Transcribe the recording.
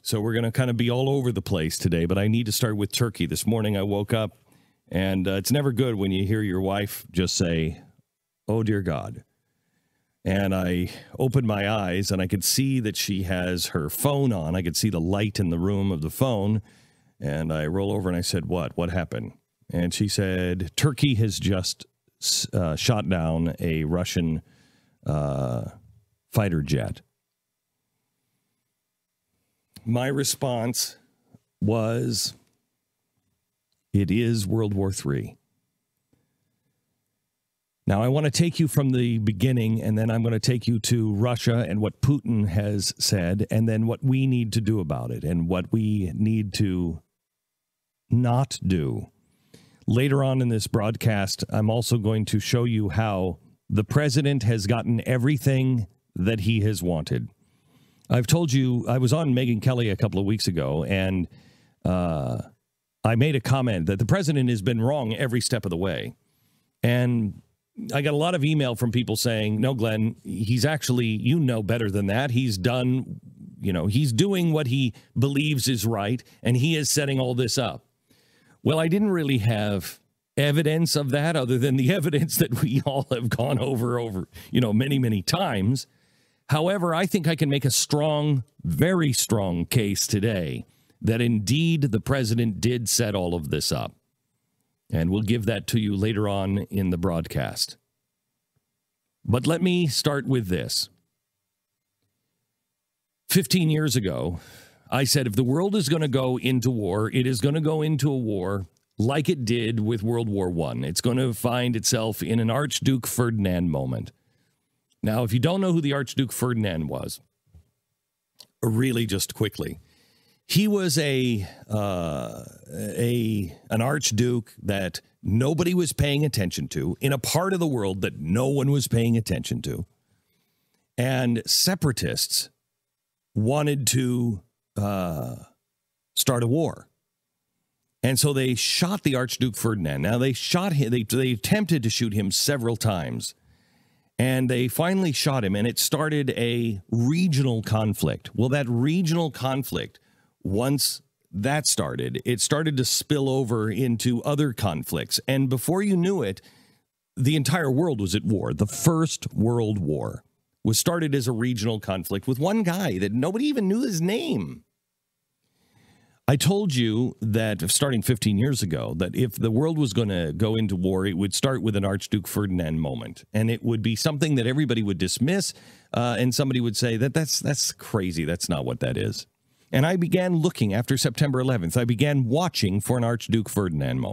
So we're going to kind of be all over the place today, but I need to start with Turkey. This morning I woke up, and it's never good when you hear your wife just say, "Oh, dear God." And I opened my eyes, and I could see that she has her phone on. I could see the light in the room of the phone. And I roll over and I said, "What? What happened?" And she said, "Turkey has just shot down a Russian fighter jet." My response was, it is World War III. Now, I want to take you from the beginning, and then I'm going to take you to Russia and what Putin has said, and then what we need to do about it, and what we need to not do. Later on in this broadcast, I'm also going to show you how the president has gotten everything that he has wanted. I've told you, I was on Megyn Kelly a couple of weeks ago, and I made a comment that the president has been wrong every step of the way. And I got a lot of email from people saying, "No, Glenn, he's actually, you know better than that. He's done, he's doing what he believes is right, and he is setting all this up." Well, I didn't really have evidence of that other than the evidence that we all have gone over, many, many times. However, I think I can make a strong, very strong case today that indeed the president did set all of this up. And we'll give that to you later on in the broadcast. But let me start with this. 15 years ago, I said if the world is going to go into war, it is going to go into a war like it did with World War I. It's going to find itself in an Archduke Ferdinand moment. Now, if you don't know who the Archduke Ferdinand was, really just quickly, he was an archduke that nobody was paying attention to in a part of the world that no one was paying attention to. And separatists wanted to start a war. And so they shot the Archduke Ferdinand. Now, they shot him. They attempted to shoot him several times. And they finally shot him, and it started a regional conflict. Well, that regional conflict, once that started, it started to spill over into other conflicts. And before you knew it, the entire world was at war. The First World War was started as a regional conflict with one guy that nobody even knew his name. I told you that starting 15 years ago, that if the world was going to go into war, it would start with an Archduke Ferdinand moment. And it would be something that everybody would dismiss. And somebody would say that's crazy. That's not what that is. And I began looking after September 11th. I began watching for an Archduke Ferdinand moment.